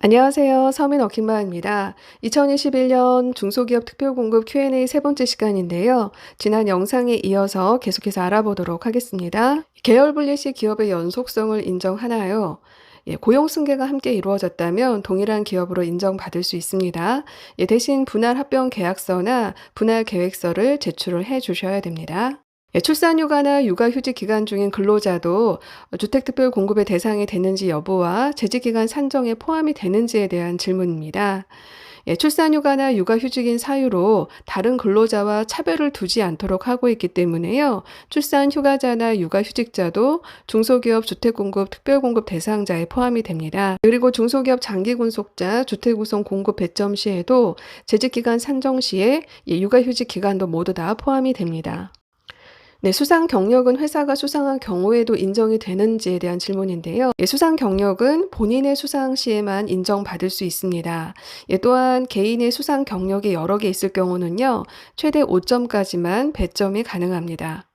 안녕하세요. 서민 워킹맘입니다. 2021년 중소기업 특별공급 Q&A 세 번째 시간인데요. 지난 영상에 이어서 계속해서 알아보도록 하겠습니다. 계열 분리 시 기업의 연속성을 인정하나요? 고용 승계가 함께 이루어졌다면 동일한 기업으로 인정받을 수 있습니다. 대신 분할 합병 계약서나 분할 계획서를 제출을 해 주셔야 됩니다. 출산휴가나 육아휴직 기간 중인 근로자도 주택특별 공급의 대상이 되는지 여부와 재직기간 산정에 포함이 되는지에 대한 질문입니다. 출산휴가나 육아휴직인 사유로 다른 근로자와 차별을 두지 않도록 하고 있기 때문에요. 출산휴가자나 육아휴직자도 중소기업 주택공급 특별공급 대상자에 포함이 됩니다. 그리고 중소기업 장기군속자 주택우선 공급 배점 시에도 재직기간 산정 시에 육아휴직 기간도 모두 다 포함이 됩니다. 수상 경력은 회사가 수상한 경우에도 인정이 되는지에 대한 질문인데요. 수상 경력은 본인의 수상 시에만 인정받을 수 있습니다. 또한 개인의 수상 경력이 여러 개 있을 경우는요, 최대 5점까지만 배점이 가능합니다.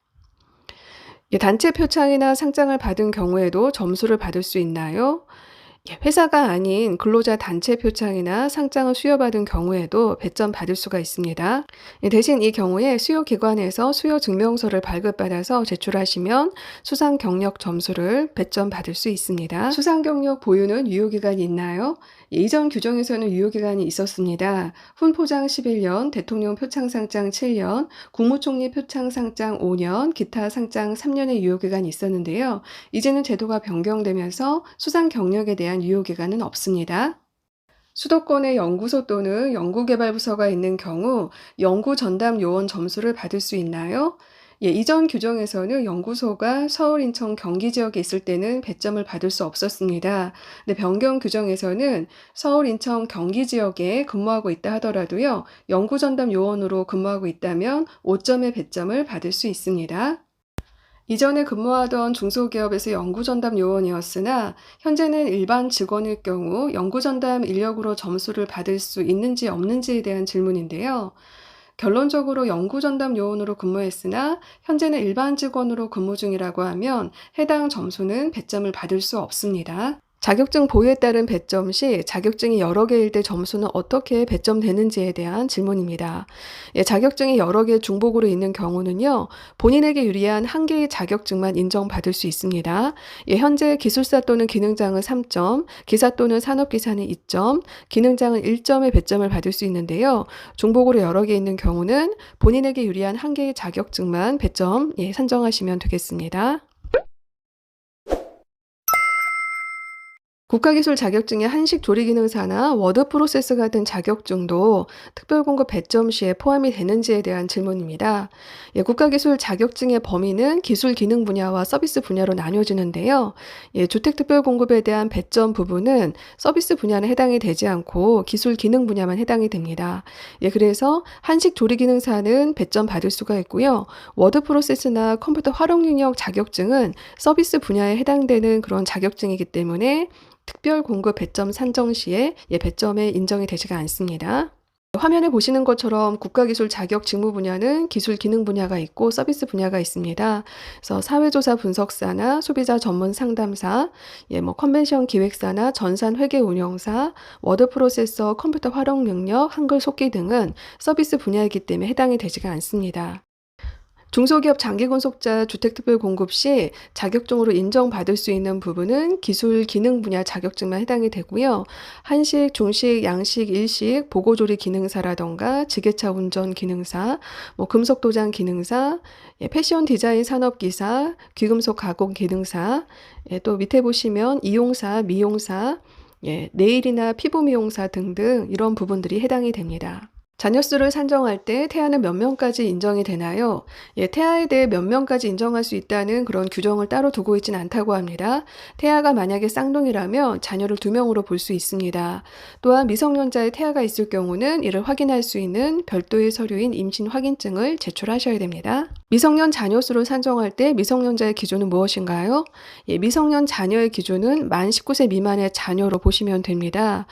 단체 표창이나 상장을 받은 경우에도 점수를 받을 수 있나요? 회사가 아닌 근로자 단체 표창이나 상장을 수여받은 경우에도 배점 받을 수가 있습니다. 대신 이 경우에 수요기관에서 수요 증명서를 발급받아서 제출하시면 수상 경력 점수를 배점 받을 수 있습니다. 수상 경력 보유는 유효기간이 있나요? 이전 규정에서는 유효기간이 있었습니다. 훈포장 11년, 대통령 표창상장 7년, 국무총리 표창상장 5년, 기타 상장 3년의 유효기간이 있었는데요. 이제는 제도가 변경되면서 수상 경력에 대한 유효기간은 없습니다. 수도권에 연구소 또는 연구개발부서가 있는 경우 연구 전담 요원 점수를 받을 수 있나요? 이전 규정에서는 연구소가 서울, 인천, 경기 지역에 있을 때는 배점을 받을 수 없었습니다. 근데 변경 규정에서는 서울, 인천, 경기 지역에 근무하고 있다 하더라도요, 연구 전담 요원으로 근무하고 있다면 5점의 배점을 받을 수 있습니다. 이전에 근무하던 중소기업에서 연구전담 요원이었으나 현재는 일반 직원일 경우 연구전담 인력으로 점수를 받을 수 있는지 없는지에 대한 질문인데요. 결론적으로 연구전담 요원으로 근무했으나 현재는 일반 직원으로 근무 중이라고 하면 해당 점수는 배점을 받을 수 없습니다. 자격증 보유에 따른 배점 시 자격증이 여러 개일 때 점수는 어떻게 배점되는지에 대한 질문입니다. 자격증이 여러 개 중복으로 있는 경우는요, 본인에게 유리한 한 개의 자격증만 인정받을 수 있습니다. 현재 기술사 또는 기능장은 3점, 기사 또는 산업기사는 2점, 기능장은 1점의 배점을 받을 수 있는데요. 중복으로 여러 개 있는 경우는 본인에게 유리한 한 개의 자격증만 배점 산정하시면 되겠습니다. 국가기술 자격증의 한식 조리기능사나 워드 프로세스 같은 자격증도 특별공급 배점 시에 포함이 되는지에 대한 질문입니다. 국가기술 자격증의 범위는 기술 기능 분야와 서비스 분야로 나뉘어지는데요. 주택특별공급에 대한 배점 부분은 서비스 분야는 해당이 되지 않고 기술 기능 분야만 해당이 됩니다. 그래서 한식 조리기능사는 배점 받을 수가 있고요. 워드 프로세스나 컴퓨터 활용 능력 자격증은 서비스 분야에 해당되는 그런 자격증이기 때문에 특별 공급 배점 산정 시에 배점에 인정이 되지가 않습니다. 화면에 보시는 것처럼 국가기술 자격 직무 분야는 기술 기능 분야가 있고 서비스 분야가 있습니다. 그래서 사회조사 분석사나 소비자 전문 상담사, 컨벤션 기획사나 전산 회계 운영사, 워드 프로세서, 컴퓨터 활용 능력, 한글 속기 등은 서비스 분야이기 때문에 해당이 되지가 않습니다. 중소기업 장기군속자 주택특별공급 시 자격증으로 인정받을 수 있는 부분은 기술 기능 분야 자격증만 해당이 되고요. 한식, 중식, 양식, 일식, 보고조리 기능사라던가 지게차 운전 기능사, 금속도장 기능사, 패션 디자인 산업기사, 귀금속 가공 기능사, 또 밑에 보시면 이용사, 미용사, 네일이나 피부 미용사 등등 이런 부분들이 해당이 됩니다. 자녀 수를 산정할 때 태아는 몇 명까지 인정이 되나요? 태아에 대해 몇 명까지 인정할 수 있다는 그런 규정을 따로 두고 있진 않다고 합니다. 태아가 만약에 쌍둥이라면 자녀를 2명으로 볼 수 있습니다. 또한 미성년자의 태아가 있을 경우는 이를 확인할 수 있는 별도의 서류인 임신 확인증을 제출하셔야 됩니다. 미성년 자녀 수를 산정할 때 미성년자의 기준은 무엇인가요? 예, 미성년 자녀의 기준은 만 19세 미만의 자녀로 보시면 됩니다.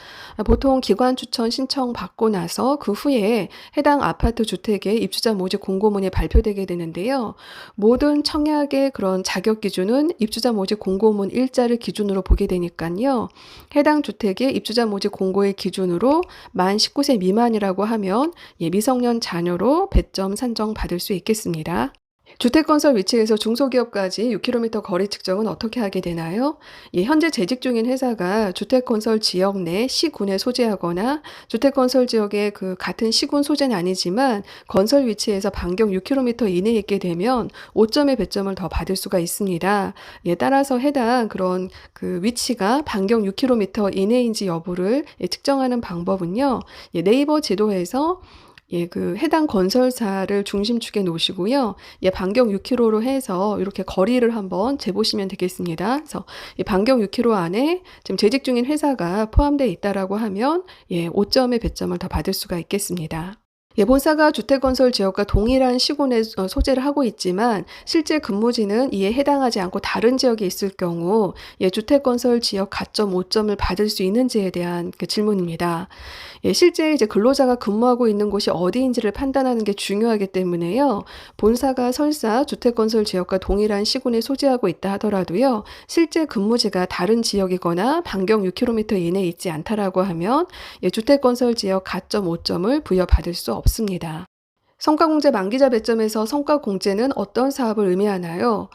보통 기관 추천 신청 받고 나서 그 후에 해당 아파트 주택의 입주자 모집 공고문이 발표되게 되는데요. 모든 청약의 그런 자격 기준은 입주자 모집 공고문 일자를 기준으로 보게 되니까요. 해당 주택의 입주자 모집 공고의 기준으로 만 19세 미만이라고 하면 예, 미성년 자녀로 배점 산정 받을 수 있겠습니다. 주택건설 위치에서 중소기업까지 6km 거리 측정은 어떻게 하게 되나요? 예, 현재 재직 중인 회사가 주택건설 지역 내 시군에 소재하거나 주택건설 지역의 그 같은 시군 소재는 아니지만 건설 위치에서 반경 6km 이내에 있게 되면 5점의 배점을 더 받을 수가 있습니다. 예, 따라서 해당 그런 그 위치가 반경 6km 이내인지 여부를 예, 측정하는 방법은요. 예, 네이버 지도에서 예, 그 해당 건설사를 중심축에 놓으시고요. 예, 반경 6km로 해서 이렇게 거리를 한번 재보시면 되겠습니다. 그래서 이 반경 6km 안에 지금 재직 중인 회사가 포함되어 있다라고 하면 예, 5점의 배점을 더 받을 수가 있겠습니다. 예, 본사가 주택건설 지역과 동일한 시군에 소재를 하고 있지만 실제 근무지는 이에 해당하지 않고 다른 지역에 있을 경우 예, 주택건설 지역 가점 5점을 받을 수 있는지에 대한 그 질문입니다. 예, 실제 이제 근로자가 근무하고 있는 곳이 어디인지를 판단하는 게 중요하기 때문에요. 본사가 설사 주택건설 지역과 동일한 시군에 소재하고 있다 하더라도요. 실제 근무지가 다른 지역이거나 반경 6km 이내에 있지 않다라고 하면 예, 주택건설 지역 가점 5점을 부여받을 수 없습니다. 성과공제 만기자 배점에서 성과공제는 어떤 사업을 의미하나요?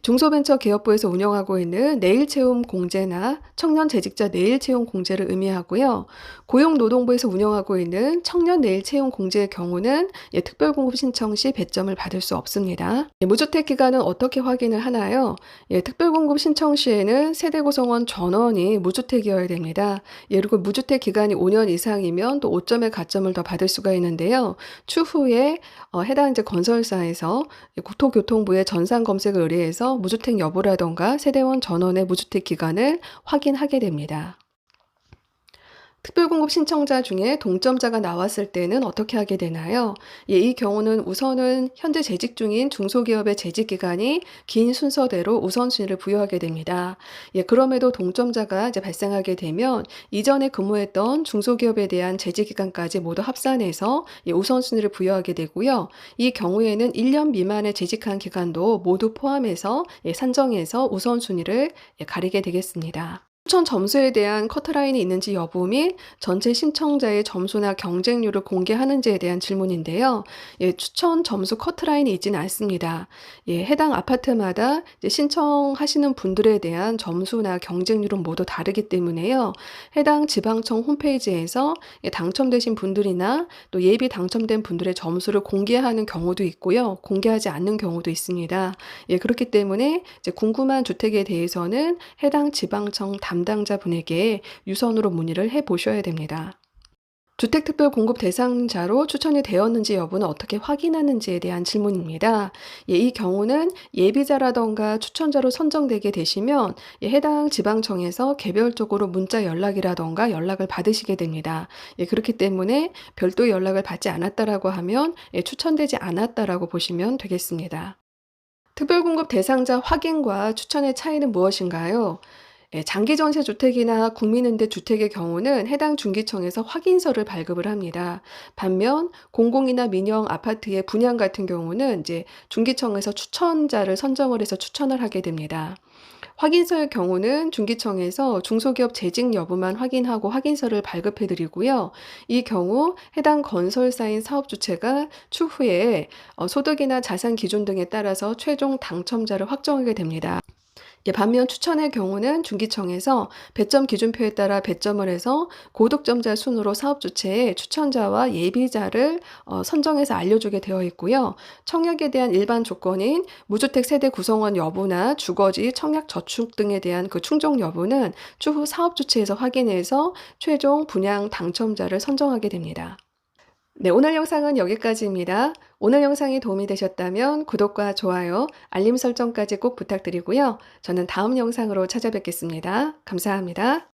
중소벤처기업부에서 운영하고 있는 내일채움 공제나 청년 재직자 내일채용 공제를 의미하고요. 고용노동부에서 운영하고 있는 청년 내일채용 공제의 경우는 특별공급 신청 시 배점을 받을 수 없습니다. 무주택 기간은 어떻게 확인을 하나요? 특별공급 신청 시에는 세대구성원 전원이 무주택이어야 됩니다. 그리고 무주택 기간이 5년 이상이면 또 5점의 가점을 더 받을 수가 있는데요. 추후에 해당 이제 건설사에서 국토교통부의 전산 검색을 의뢰해서 무주택 여부라던가 세대원 전원의 무주택 기간을 확인하게 됩니다. 특별공급 신청자 중에 동점자가 나왔을 때는 어떻게 하게 되나요? 예, 이 경우는 우선은 현재 재직 중인 중소기업의 재직 기간이 긴 순서대로 우선순위를 부여하게 됩니다. 예, 그럼에도 동점자가 이제 발생하게 되면 이전에 근무했던 중소기업에 대한 재직 기간까지 모두 합산해서 예, 우선순위를 부여하게 되고요. 이 경우에는 1년 미만의 재직한 기간도 모두 포함해서 예, 산정해서 우선순위를 예, 가리게 되겠습니다. 추천 점수에 대한 커트라인이 있는지 여부 및 전체 신청자의 점수나 경쟁률을 공개하는지에 대한 질문인데요. 예, 추천 점수 커트라인이 있지는 않습니다. 예, 해당 아파트마다 이제 신청하시는 분들에 대한 점수나 경쟁률은 모두 다르기 때문에요. 해당 지방청 홈페이지에서 예, 당첨되신 분들이나 또 예비 당첨된 분들의 점수를 공개하는 경우도 있고요. 공개하지 않는 경우도 있습니다. 예, 그렇기 때문에 이제 궁금한 주택에 대해서는 해당 지방청 담당자분에게 유선으로 문의를 해 보셔야 됩니다. 주택특별 공급 대상자로 추천이 되었는지 여부는 어떻게 확인하는지에 대한 질문입니다. 예, 이 경우는 예비자라던가 추천자로 선정되게 되시면 예, 해당 지방청에서 개별적으로 문자 연락이라던가 연락을 받으시게 됩니다. 예, 그렇기 때문에 별도 연락을 받지 않았다라고 하면 예, 추천되지 않았다라고 보시면 되겠습니다. 특별공급 대상자 확인과 추천의 차이는 무엇인가요? 예, 장기전세 주택이나 국민임대 주택의 경우는 해당 중기청에서 확인서를 발급을 합니다. 반면 공공이나 민영 아파트의 분양 같은 경우는 이제 중기청에서 추천자를 선정을 해서 추천을 하게 됩니다. 확인서의 경우는 중기청에서 중소기업 재직 여부만 확인하고 확인서를 발급해 드리고요. 이 경우 해당 건설사인 사업주체가 추후에 소득이나 자산 기준 등에 따라서 최종 당첨자를 확정하게 됩니다. 예, 반면 추천의 경우는 중기청에서 배점 기준표에 따라 배점을 해서 고득점자 순으로 사업주체의 추천자와 예비자를 선정해서 알려주게 되어 있고요. 청약에 대한 일반 조건인 무주택 세대 구성원 여부나 주거지, 청약 저축 등에 대한 그 충족 여부는 추후 사업주체에서 확인해서 최종 분양 당첨자를 선정하게 됩니다. 네, 오늘 영상은 여기까지입니다. 오늘 영상이 도움이 되셨다면 구독과 좋아요, 알림 설정까지 꼭 부탁드리고요. 저는 다음 영상으로 찾아뵙겠습니다. 감사합니다.